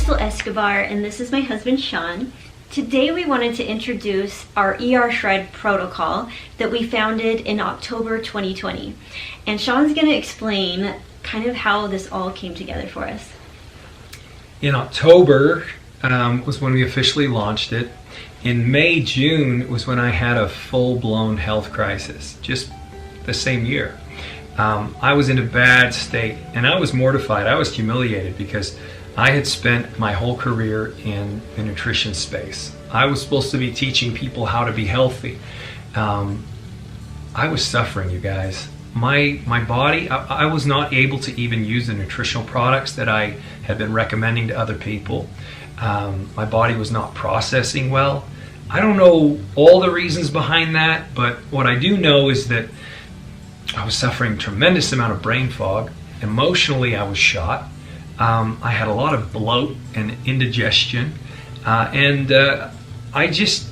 Crystal Escobar, and this is my husband Sean. Today we wanted to introduce our ᴱᴿShred protocol that we founded in October 2020. And Sean's going to explain kind of how this all came together for us. In October was when we officially launched it. In May, June was when I had a full-blown health crisis, just the same year. I was in a bad state and I was mortified. I was humiliated because I had spent my whole career in the nutrition space. I was supposed to be teaching people how to be healthy. I was suffering, you guys. My body, I was not able to even use the nutritional products that I had been recommending to other people. My body was not processing well. I don't know all the reasons behind that, but what I do know is that I was suffering a tremendous amount of brain fog. Emotionally, I was shot. I had a lot of bloat and indigestion, and I just,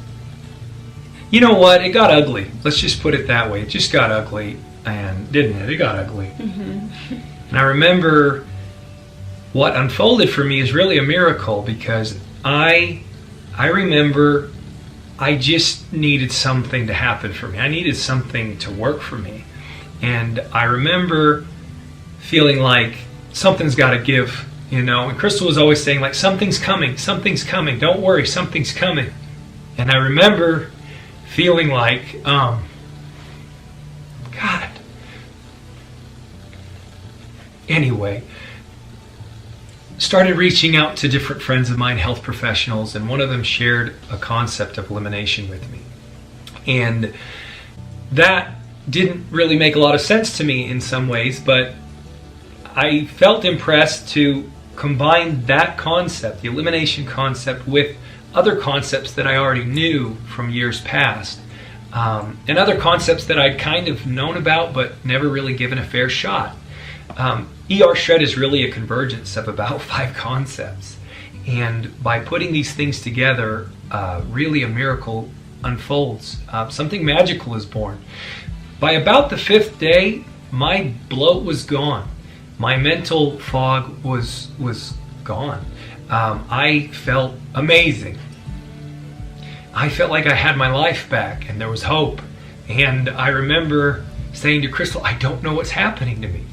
you know what, it got ugly. Let's just put it that way. It just got ugly, and didn't it? It got ugly. Mm-hmm. And I remember what unfolded for me is really a miracle, because I remember I just needed something to happen for me. I needed something to work for me. And I remember feeling like something's got to give, you know. And Crystal was always saying, like, something's coming, don't worry, something's coming. And I remember feeling like, God. Anyway, started reaching out to different friends of mine, health professionals, and one of them shared a concept of elimination with me. And that didn't really make a lot of sense to me in some ways, but I felt impressed to combine that concept, the elimination concept, with other concepts that I already knew from years past, and other concepts that I'd kind of known about but never really given a fair shot. ᴱᴿShred is really a convergence of about 5 concepts, and by putting these things together, really a miracle unfolds. Something magical is born. By about the 5th day, my bloat was gone. My mental fog was gone. I felt amazing. I felt like I had my life back and there was hope. And I remember saying to Crystal, I don't know what's happening to me.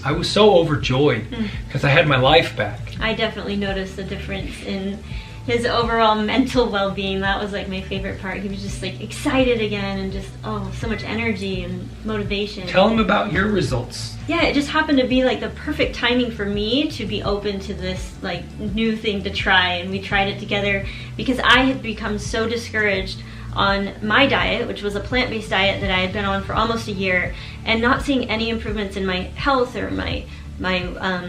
I was so overjoyed because I had my life back. I definitely noticed the difference in his overall mental well-being. That was like my favorite part. He was just like excited again and just, oh, so much energy and motivation. Tell him about your results. Yeah, it just happened to be like the perfect timing for me to be open to this like new thing to try, and we tried it together because I had become so discouraged on my diet, which was a plant-based diet that I had been on for almost a year, and not seeing any improvements in my health or my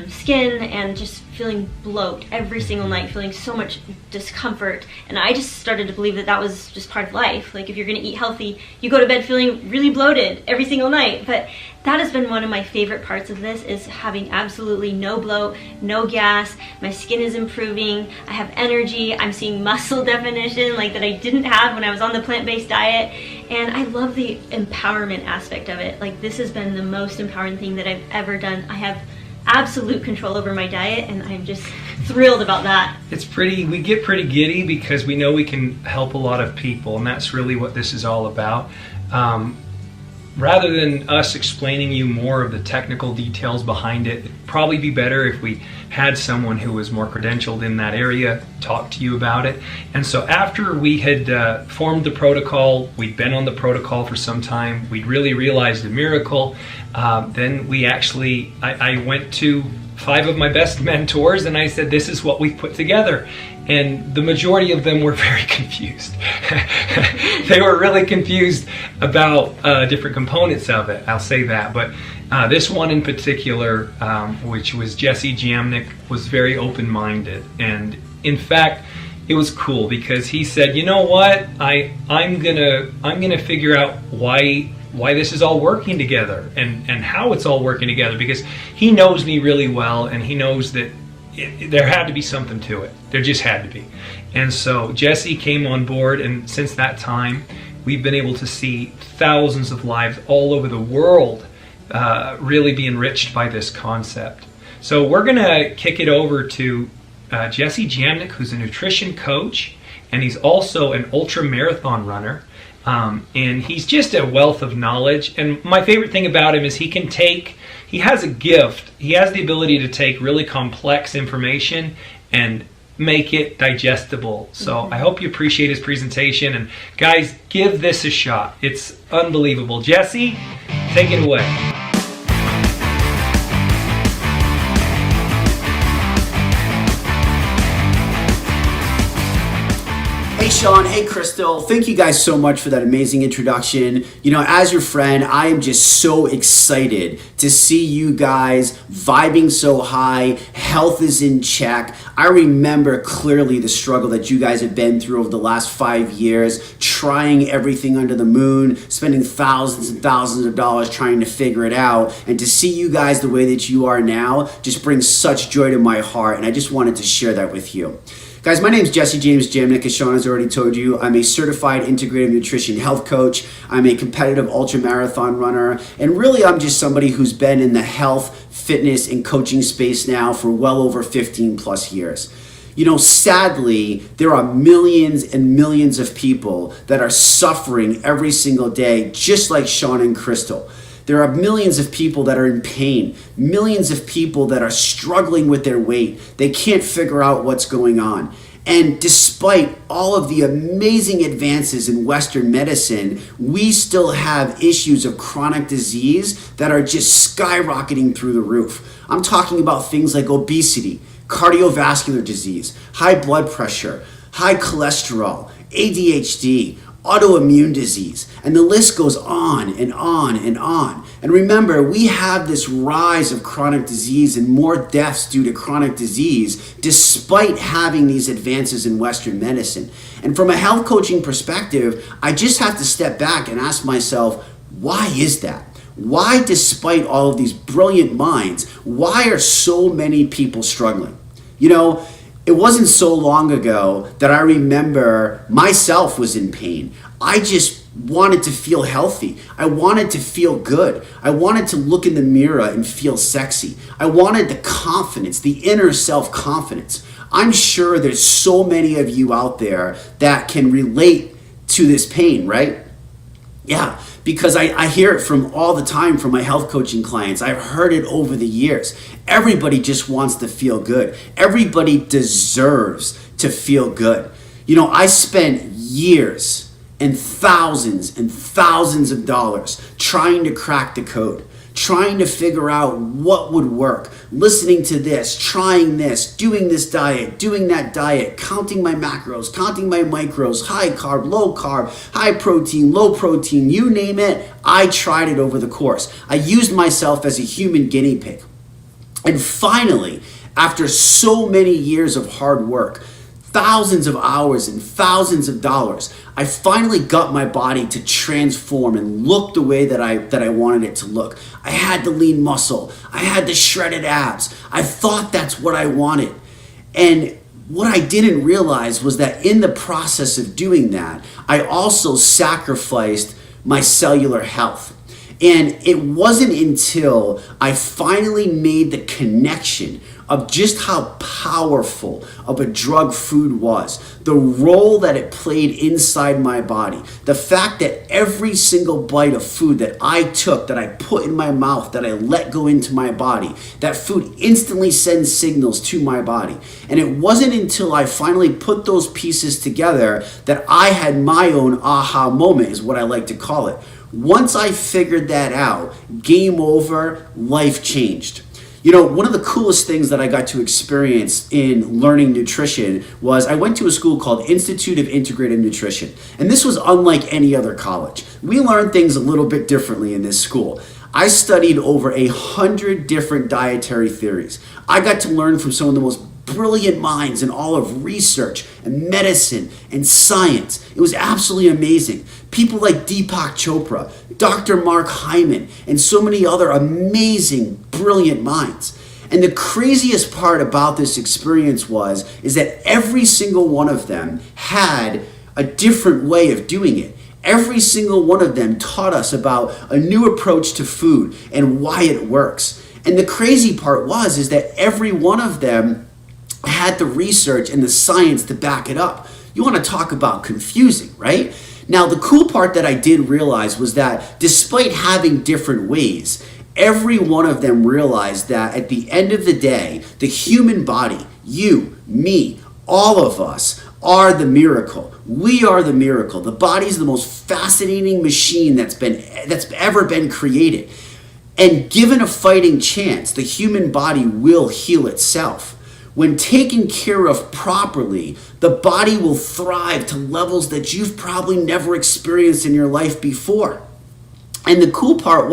skin, and just feeling bloat every single night, feeling so much discomfort. And I just started to believe that that was just part of life. Like, if you're going to eat healthy, you go to bed feeling really bloated every single night. But that has been one of my favorite parts of this, is having absolutely no bloat, no gas. My skin is improving. I have energy. I'm seeing muscle definition like that I didn't have when I was on the plant-based diet. And I love the empowerment aspect of it. Like, this has been the most empowering thing that I've ever done. I have absolute control over my diet, and I'm just thrilled about that. We get pretty giddy because we know we can help a lot of people, and that's really what this is all about. Rather than us explaining you more of the technical details behind it, it'd probably be better if we had someone who was more credentialed in that area talk to you about it. And so after we had formed the protocol, we'd been on the protocol for some time, we'd really realized the miracle. Then I went to 5 of my best mentors and I said, this is what we've put together. And the majority of them were very confused. They were really confused about different components of it, I'll say that. But this one in particular, which was Jesse Jamnick, was very open-minded. And in fact, it was cool because he said, you know what, I'm gonna figure out why this is all working together and how it's all working together, because he knows me really well and he knows that there had to be something to it. There just had to be. And so Jesse came on board, and since that time we've been able to see thousands of lives all over the world really be enriched by this concept. So we're gonna kick it over to Jesse Jamnick, who's a nutrition coach, and he's also an ultra marathon runner. And he's just a wealth of knowledge. And my favorite thing about him is he has a gift. He has the ability to take really complex information and make it digestible. So I hope you appreciate his presentation. And guys, give this a shot. It's unbelievable. Jesse, take it away. Hey Sean, hey Crystal, thank you guys so much for that amazing introduction. You know, as your friend, I am just so excited to see you guys vibing so high, health is in check. I remember clearly the struggle that you guys have been through over the last 5 years, trying everything under the moon, spending thousands and thousands of dollars trying to figure it out. And to see you guys the way that you are now just brings such joy to my heart, and I just wanted to share that with you. Guys, my name is Jesse James Jamnick, as Sean has already told you. I'm a certified integrative nutrition health coach. I'm a competitive ultra marathon runner. And really, I'm just somebody who's been in the health, fitness, and coaching space now for well over 15 plus years. You know, sadly, there are millions and millions of people that are suffering every single day, just like Sean and Crystal. There are millions of people that are in pain, millions of people that are struggling with their weight. They can't figure out what's going on. And despite all of the amazing advances in Western medicine, we still have issues of chronic disease that are just skyrocketing through the roof. I'm talking about things like obesity, cardiovascular disease, high blood pressure, high cholesterol, ADHD, autoimmune disease, and the list goes on and on and on. And remember, we have this rise of chronic disease and more deaths due to chronic disease despite having these advances in Western medicine. And from a health coaching perspective, I just have to step back and ask myself, why is that? Why, despite all of these brilliant minds, why are so many people struggling? You know, it wasn't so long ago that I remember myself was in pain. I just wanted to feel healthy. I wanted to feel good. I wanted to look in the mirror and feel sexy. I wanted the confidence, the inner self-confidence. I'm sure there's so many of you out there that can relate to this pain, right? Yeah, because I hear it from all the time from my health coaching clients. I've heard it over the years. Everybody just wants to feel good. Everybody deserves to feel good. You know, I spent years and thousands of dollars trying to crack the code, trying to figure out what would work, listening to this, trying this, doing this diet, doing that diet, counting my macros, counting my micros, high carb, low carb, high protein, low protein, you name it, I tried it over the course. I used myself as a human guinea pig. And finally, after so many years of hard work, thousands of hours and thousands of dollars, I finally got my body to transform and look the way that I wanted it to look. I had the lean muscle. I had the shredded abs. I thought that's what I wanted. And what I didn't realize was that in the process of doing that, I also sacrificed my cellular health. And it wasn't until I finally made the connection of just how powerful of a drug food was, the role that it played inside my body, the fact that every single bite of food that I took, that I put in my mouth, that I let go into my body, that food instantly sends signals to my body. And it wasn't until I finally put those pieces together that I had my own aha moment, is what I like to call it. Once I figured that out, game over, life changed. You know, one of the coolest things that I got to experience in learning nutrition was I went to a school called Institute of Integrative Nutrition. And this was unlike any other college. We learned things a little bit differently in this school. I studied over 100 different dietary theories. I got to learn from some of the most brilliant minds in all of research and medicine and science. It was absolutely amazing. People like Deepak Chopra, Dr. Mark Hyman, and so many other amazing, brilliant minds. And the craziest part about this experience is that every single one of them had a different way of doing it. Every single one of them taught us about a new approach to food and why it works. And the crazy part is that every one of them I had the research and the science to back it up. You want to talk about confusing, right? Now, the cool part that I did realize was that despite having different ways, every one of them realized that at the end of the day, the human body, you, me, all of us, are the miracle. We are the miracle. The body is the most fascinating machine that's ever been created. And given a fighting chance, the human body will heal itself. When taken care of properly, the body will thrive to levels that you've probably never experienced in your life before. And the cool part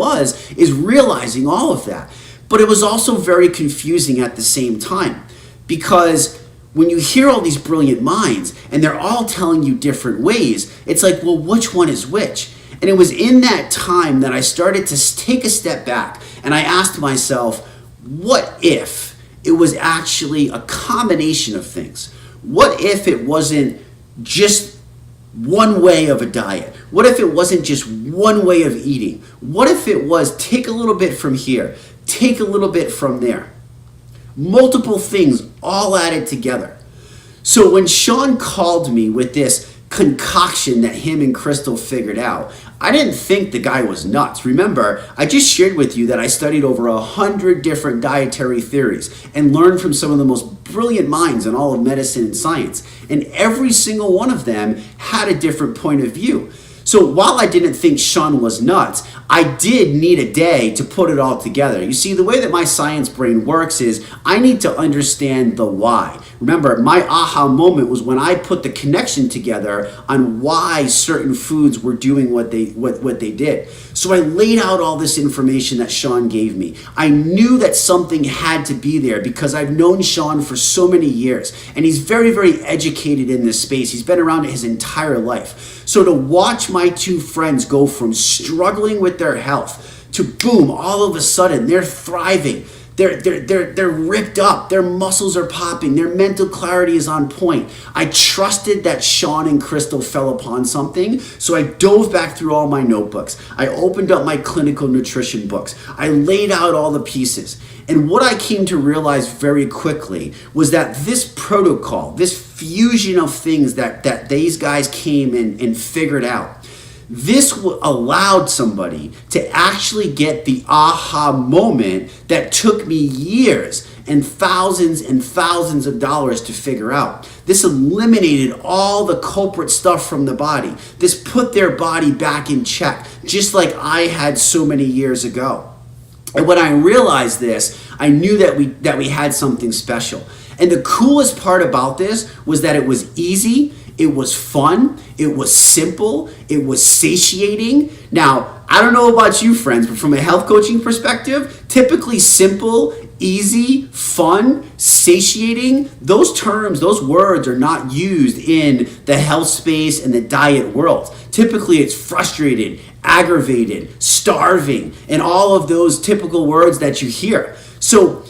is realizing all of that. But it was also very confusing at the same time, because when you hear all these brilliant minds and they're all telling you different ways, it's like, well, which one is which? And it was in that time that I started to take a step back and I asked myself, what if it was actually a combination of things? What if it wasn't just one way of a diet? What if it wasn't just one way of eating? What if it was take a little bit from here, take a little bit from there? Multiple things all added together. So when Sean called me with this concoction that him and Crystal figured out, I didn't think the guy was nuts. Remember, I just shared with you that I studied over 100 different dietary theories and learned from some of the most brilliant minds in all of medicine and science. And every single one of them had a different point of view. So while I didn't think Sean was nuts, I did need a day to put it all together. You see, the way that my science brain works is I need to understand the why. Remember, my aha moment was when I put the connection together on why certain foods were doing what they did. So I laid out all this information that Sean gave me. I knew that something had to be there because I've known Sean for so many years, and he's very, very educated in this space. He's been around it his entire life. So to watch my two friends go from struggling with their health to boom, all of a sudden they're thriving. They're ripped up. Their muscles are popping. Their mental clarity is on point. I trusted that Sean and Crystal fell upon something, so I dove back through all my notebooks. I opened up my clinical nutrition books. I laid out all the pieces. And what I came to realize very quickly was that this protocol, this fusion of things that these guys came and figured out, this allowed somebody to actually get the aha moment that took me years and thousands of dollars to figure out. This eliminated all the culprit stuff from the body. This put their body back in check, just like I had so many years ago. And when I realized this, I knew that we had something special. And the coolest part about this was that it was easy, it was fun, it was simple, it was satiating. Now, I don't know about you friends, but from a health coaching perspective, typically simple, easy, fun, satiating, those terms, those words are not used in the health space and the diet world. Typically it's frustrated, aggravated, starving, and all of those typical words that you hear. So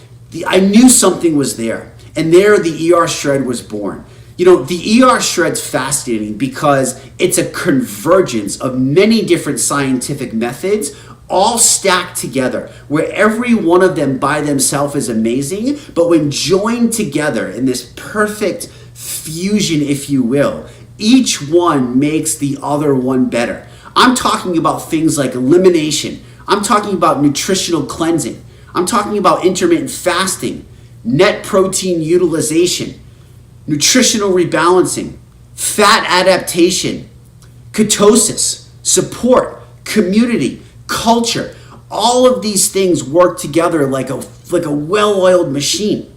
I knew something was there, and there the ᴱᴿShred was born. You know, the ᴱᴿShred's fascinating because it's a convergence of many different scientific methods all stacked together, where every one of them by themselves is amazing, but when joined together in this perfect fusion, if you will, each one makes the other one better. I'm talking about things like elimination. I'm talking about nutritional cleansing. I'm talking about intermittent fasting, net protein utilization, nutritional rebalancing, fat adaptation, ketosis, support, community, culture. All of these things work together like a well-oiled machine.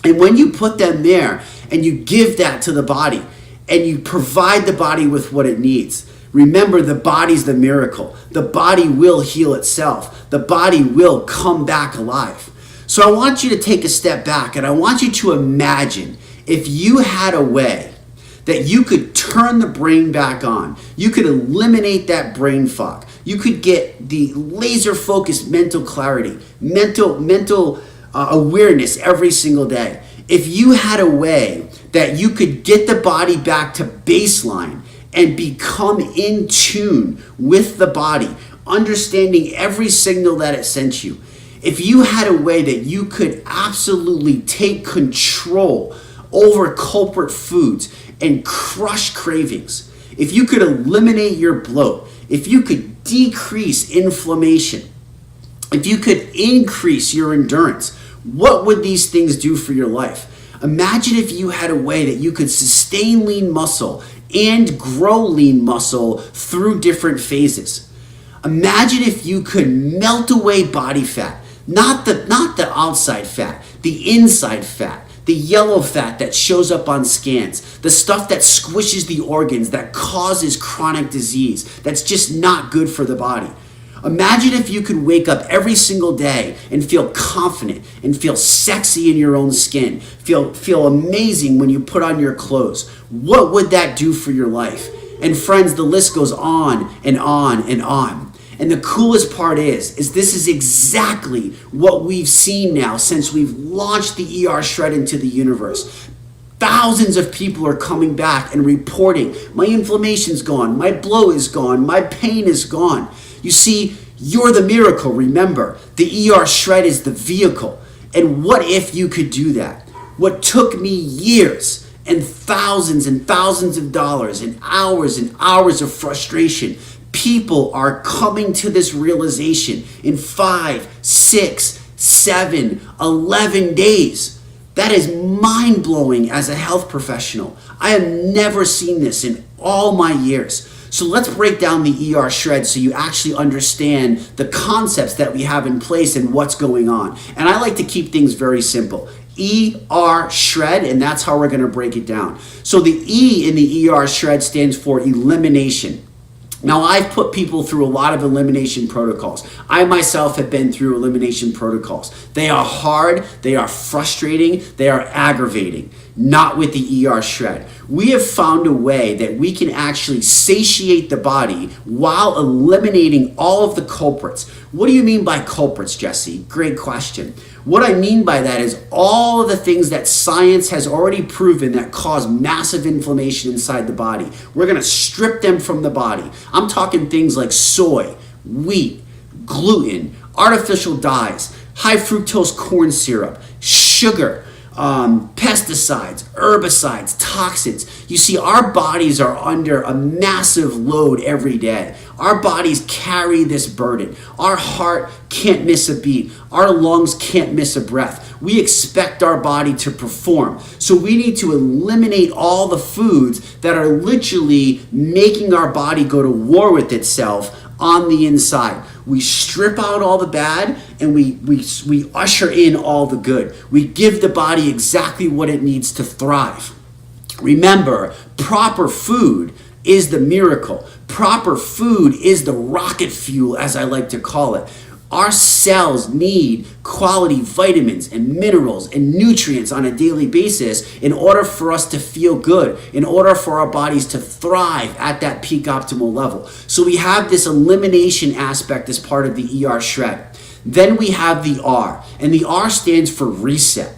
And when you put them there and you give that to the body and you provide the body with what it needs, remember, the body's the miracle. The body will heal itself. The body will come back alive. So I want you to take a step back and I want you to imagine if you had a way that you could turn the brain back on, you could eliminate that brain fog, you could get the laser focused mental clarity, mental awareness every single day. If you had a way that you could get the body back to baseline and become in tune with the body, understanding every signal that it sent you. if you had a way that you could absolutely take control over culprit foods and crush cravings, if you could eliminate your bloat, if you could decrease inflammation, if you could increase your endurance, what would these things do for your life? Imagine if you had a way that you could sustain lean muscle and grow lean muscle through different phases. Imagine if you could melt away body fat, not the outside fat, the inside fat, the yellow fat that shows up on scans, the stuff that squishes the organs, that causes chronic disease, that's just not good for the body. Imagine if you could wake up every single day and feel confident and feel sexy in your own skin, feel amazing when you put on your clothes. What would that do for your life? And friends, the list goes on and on and on. And the coolest part is this is exactly what we've seen now since we've launched the ᴱᴿShred into the universe. Thousands of people are coming back and reporting, my inflammation's gone, my bloat is gone, my pain is gone. You see, you're the miracle, remember. The ᴱᴿShred is the vehicle. And what if you could do that? What took me years and thousands of dollars and hours of frustration, people are coming to this realization in 5, 6, 7, 11 days. That is mind-blowing as a health professional. I have never seen this in all my years. So let's break down the ᴱᴿShred so you actually understand the concepts that we have in place and what's going on. And I like to keep things very simple. ᴱᴿShred, and that's how we're going to break it down. So the E in the ᴱᴿShred stands for elimination. Now, I've put people through a lot of elimination protocols. I myself have been through elimination protocols. They are hard, they are frustrating, they are aggravating. Not with the ᴱᴿShred. We have found a way that we can actually satiate the body while eliminating all of the culprits. What do you mean by culprits, Jesse? Great question. What I mean by that is all of the things that science has already proven that cause massive inflammation inside the body. We're going to strip them from the body. I'm talking things like soy, wheat, gluten, artificial dyes, high fructose corn syrup, sugar, pesticides, herbicides, toxins. You see, our bodies are under a massive load every day. Our bodies carry this burden. Our heart can't miss a beat. Our lungs can't miss a breath. We expect our body to perform. So we need to eliminate all the foods that are literally making our body go to war with itself on the inside. We strip out all the bad and we usher in all the good. We give the body exactly what it needs to thrive. Remember, proper food is the miracle. Proper food is the rocket fuel, as I like to call it. Our cells need quality vitamins and minerals and nutrients on a daily basis in order for us to feel good, in order for our bodies to thrive at that peak optimal level. So we have this elimination aspect as part of the ᴱᴿShred. Then we have the R, and the R stands for reset.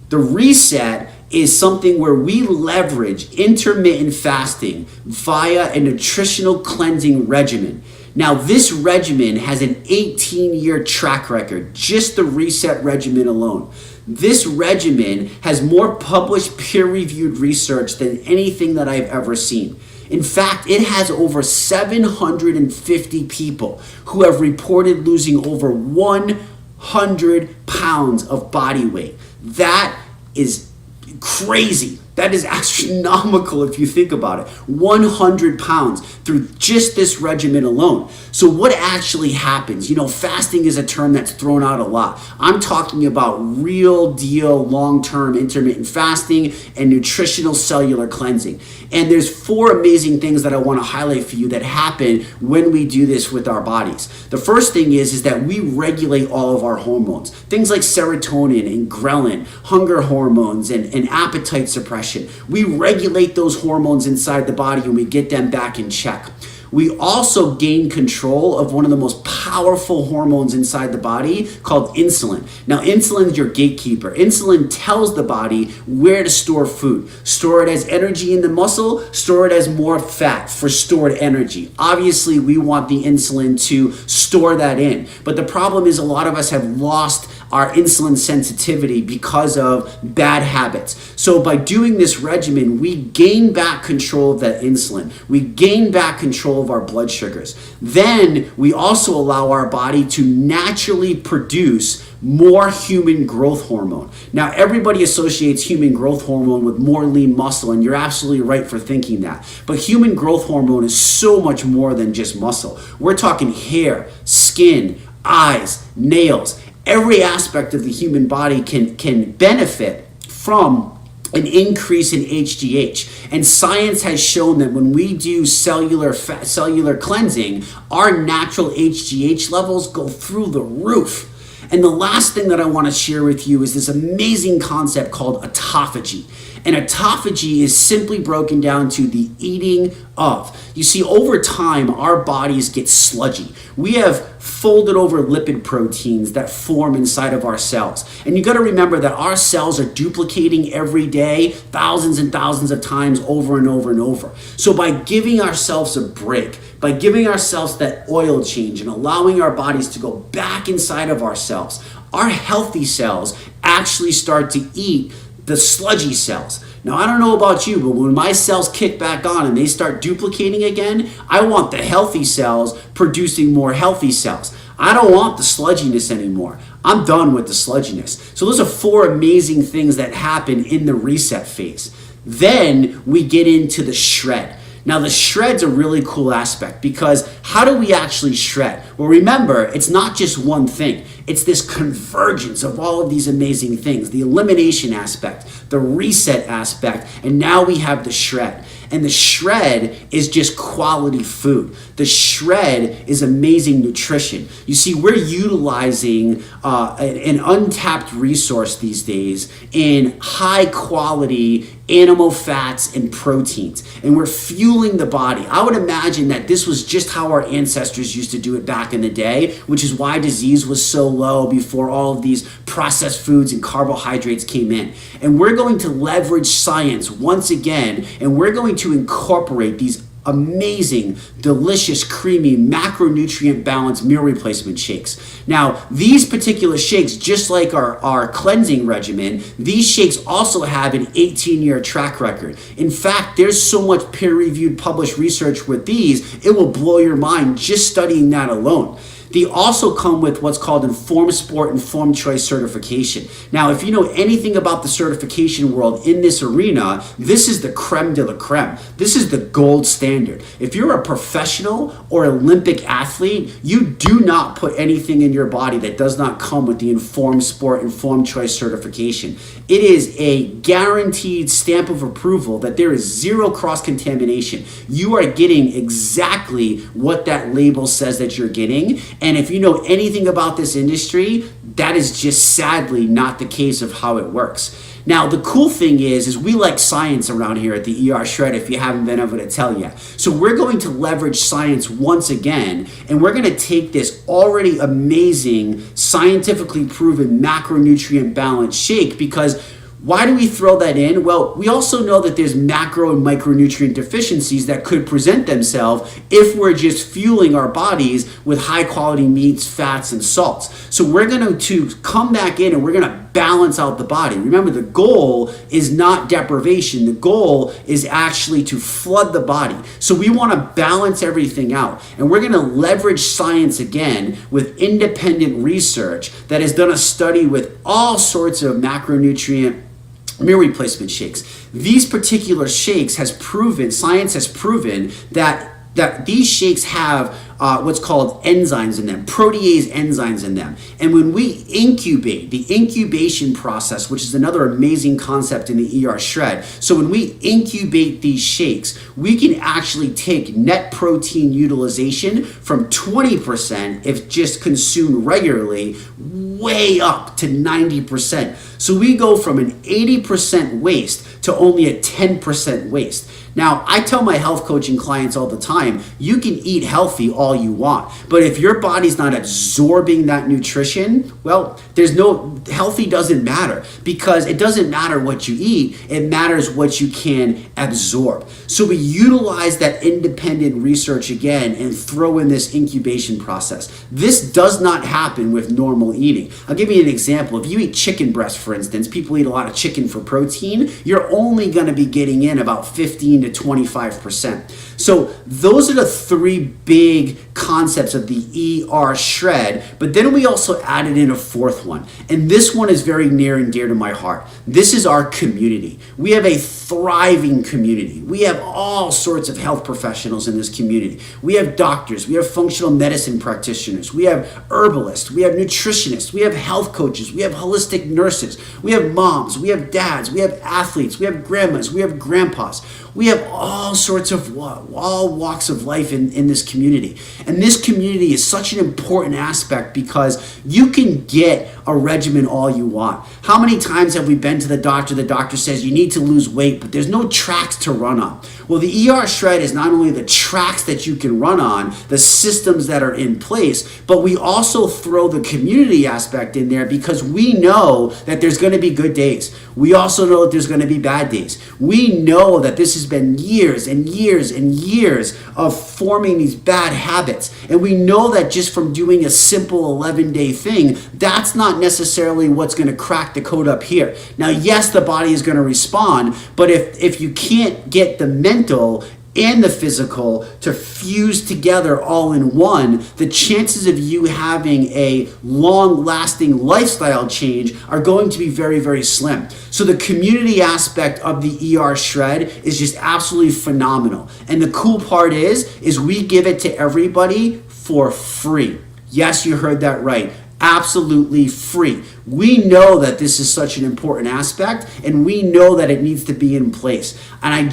The reset is something where we leverage intermittent fasting via a nutritional cleansing regimen. Now, this regimen has an 18-year track record, just the reset regimen alone. This regimen has more published peer-reviewed research than anything that I've ever seen. In fact, it has over 750 people who have reported losing over 100 pounds of body weight. That is crazy. That is astronomical if you think about it. 100 pounds through just this regimen alone. So what actually happens? You know, fasting is a term that's thrown out a lot. I'm talking about real deal long-term intermittent fasting and nutritional cellular cleansing. And there's 4 amazing things that I want to highlight for you that happen when we do this with our bodies. The first thing is that we regulate all of our hormones. Things like serotonin and ghrelin, hunger hormones, and appetite suppression. We regulate those hormones inside the body and we get them back in check. we also gain control of one of the most powerful hormones inside the body called insulin. Now, insulin is your gatekeeper. Insulin tells the body where to store food. Store it as energy in the muscle, store it as more fat for stored energy. Obviously, we want the insulin to store that in. But the problem is a lot of us have lost our insulin sensitivity because of bad habits. So by doing this regimen, we gain back control of that insulin. We gain back control of our blood sugars. Then we also allow our body to naturally produce more human growth hormone. Now, everybody associates human growth hormone with more lean muscle, and you're absolutely right for thinking that. But human growth hormone is so much more than just muscle. We're talking hair, skin, eyes, nails. Every aspect of the human body can benefit from an increase in HGH. And science has shown that when we do cellular cleansing, our natural HGH levels go through the roof. And the last thing that I want to share with you is this amazing concept called autophagy. And autophagy is simply broken down to the eating of. You see, over time, our bodies get sludgy. We have folded over lipid proteins that form inside of our cells. And you got to remember that our cells are duplicating every day, thousands and thousands of times over and over and over. So by giving ourselves a break, by giving ourselves that oil change and allowing our bodies to go back inside of ourselves, our healthy cells actually start to eat the sludgy cells. Now, I don't know about you, but when my cells kick back on and they start duplicating again, I want the healthy cells producing more healthy cells. I don't want the sludginess anymore. I'm done with the sludginess. So those are 4 amazing things that happen in the reset phase. Then we get into the shred. Now, the shred's a really cool aspect because how do we actually shred? Well, remember, it's not just one thing. It's this convergence of all of these amazing things, the elimination aspect, the reset aspect, and now we have the shred. And the shred is just quality food. The shred is amazing nutrition. You see, we're utilizing an untapped resource these days in high quality animal fats and proteins, and we're fueling the body. I would imagine that this was just how our ancestors used to do it back in the day, which is why disease was so low before all of these processed foods and carbohydrates came in. And we're going to leverage science once again, and we're going to incorporate these amazing, delicious, creamy, macronutrient balanced meal replacement shakes. Now, these particular shakes, just like our cleansing regimen, these shakes also have an 18-year track record. In fact, there's so much peer-reviewed published research with these, it will blow your mind just studying that alone. They also come with what's called Informed Sport, Informed Choice certification. Now, if you know anything about the certification world in this arena, this is the creme de la creme. This is the gold standard. If you're a professional or Olympic athlete, you do not put anything in your body that does not come with the Informed Sport, Informed Choice certification. It is a guaranteed stamp of approval that there is zero cross-contamination. You are getting exactly what that label says that you're getting. And if you know anything about this industry, that is just sadly not the case of how it works. Now, the cool thing is we like science around here at the ᴱᴿShred, if you haven't been able to tell yet. So we're going to leverage science once again, and we're going to take this already amazing, scientifically proven macronutrient balanced shake because why do we throw that in? Well, we also know that there's macro and micronutrient deficiencies that could present themselves if we're just fueling our bodies with high quality meats, fats, and salts. So we're going to come back in and we're going to balance out the body. Remember, the goal is not deprivation. The goal is actually to flood the body. So we want to balance everything out. And we're going to leverage science again with independent research that has done a study with all sorts of macronutrient meal replacement shakes. These particular shakes science has proven that these shakes have what's called enzymes in them, protease enzymes in them. And when we incubate, the incubation process, which is another amazing concept in the ᴱᴿShred, so when we incubate these shakes, we can actually take net protein utilization from 20%, if just consumed regularly, way up to 90%. So we go from an 80% waste to only a 10% waste. Now, I tell my health coaching clients all the time, you can eat healthy all you want, but if your body's not absorbing that nutrition, well, healthy doesn't matter, because it doesn't matter what you eat, it matters what you can absorb. So we utilize that independent research again and throw in this incubation process. This does not happen with normal eating. I'll give you an example. If you eat chicken breast, for instance, people eat a lot of chicken for protein, you're only going to be getting in about 15 to 25%. So those are the three big concepts of the ᴱᴿShred, but then we also added in a fourth one, and this one is very near and dear to my heart. This is our community. We have a thriving community. We have all sorts of health professionals in this community. We have doctors, we have functional medicine practitioners, we have herbalists, we have nutritionists, we have health coaches, we have holistic nurses, we have moms, we have dads, we have athletes, we have grandmas, we have grandpas. We have all sorts of all walks of life in this community. And this community is such an important aspect because you can get a regimen all you want. How many times have we been to the doctor? The doctor says you need to lose weight, but there's no tracks to run on. Well, the ᴱᴿShred is not only the tracks that you can run on, the systems that are in place, but we also throw the community aspect in there because we know that there's going to be good days. We also know that there's going to be bad days. We know that this has been years and years and years of forming these bad habits. And we know that just from doing a simple 11-day thing, that's not necessarily what's going to crack the code up here. Now, yes, the body is going to respond, but if you can't get the mental and the physical to fuse together all in one, the chances of you having a long-lasting lifestyle change are going to be very, very slim. So the community aspect of the ᴱᴿShred is just absolutely phenomenal. And the cool part is we give it to everybody for free. Yes, you heard that right. Absolutely free. We know that this is such an important aspect, and we know that it needs to be in place. And I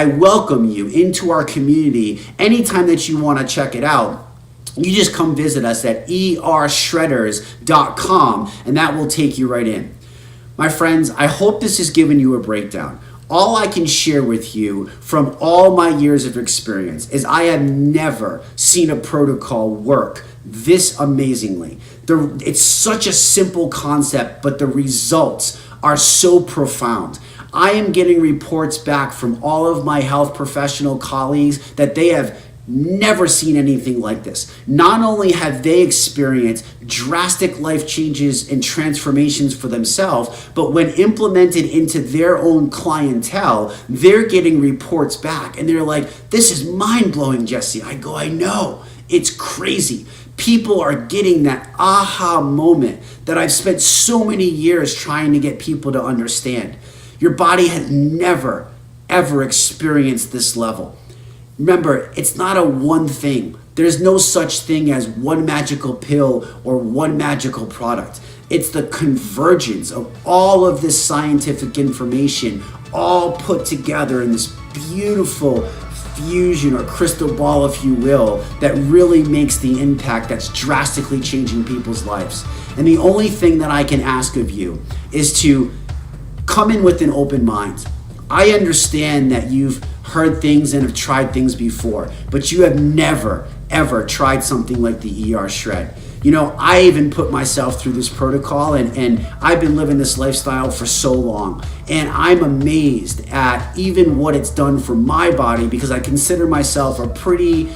welcome you into our community anytime that you want to check it out. You just come visit us at eRshredders.com, and that will take you right in. My friends, I hope this has given you a breakdown. All I can share with you from all my years of experience is I have never seen a protocol work this amazingly. It's such a simple concept, but the results are so profound. I am getting reports back from all of my health professional colleagues that they have never seen anything like this. Not only have they experienced drastic life changes and transformations for themselves, but when implemented into their own clientele, they're getting reports back and they're like, this is mind-blowing, Jesse. I go, I know. It's crazy. People are getting that aha moment that I've spent so many years trying to get people to understand. Your body has never, ever experienced this level. Remember, it's not a one thing. There's no such thing as one magical pill or one magical product. It's the convergence of all of this scientific information all put together in this beautiful fusion or crystal ball, if you will, that really makes the impact that's drastically changing people's lives. And the only thing that I can ask of you is to come in with an open mind. I understand that you've heard things and have tried things before, but you have never, ever tried something like the ᴱᴿShred. You know, I even put myself through this protocol and I've been living this lifestyle for so long. And I'm amazed at even what it's done for my body because I consider myself a pretty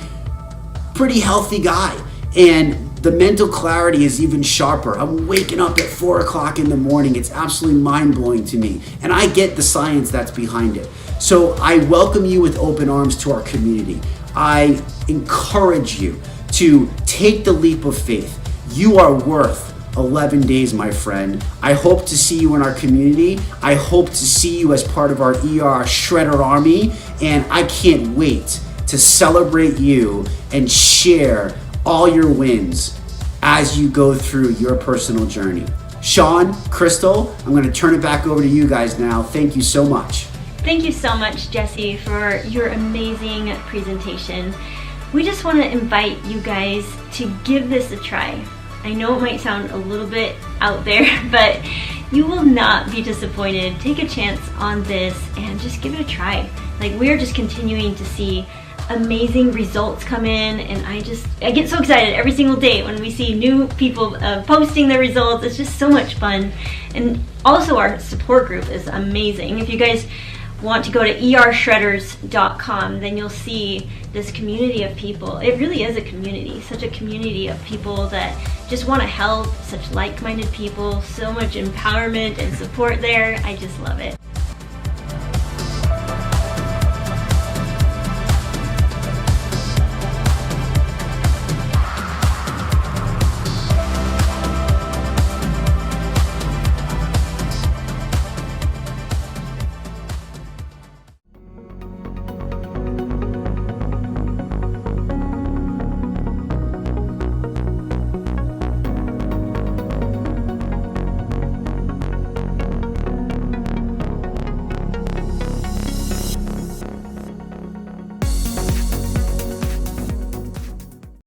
healthy guy. And the mental clarity is even sharper. I'm waking up at 4 o'clock in the morning. It's absolutely mind-blowing to me. And I get the science that's behind it. So I welcome you with open arms to our community. I encourage you to take the leap of faith. You are worth 11 days, my friend. I hope to see you in our community. I hope to see you as part of our ᴱᴿShredder army. And I can't wait to celebrate you and share all your wins as you go through your personal journey. Sean, Crystal, I'm going to turn it back over to you guys now. Thank you so much. Thank you so much, Jesse, for your amazing presentation. We just want to invite you guys to give this a try. I know it might sound a little bit out there, but You will not be disappointed. Take a chance on this and just give it a try. Like, we're just continuing to see amazing results come in, and I get so excited every single day when we see new people posting their results. It's just so much fun. And also our support group is amazing. If you guys want to go to ⴱshredders.com, then you'll see this community of people. It really is a community, such a community of people that just want to help, such like-minded people, so much empowerment and support there. I just love it.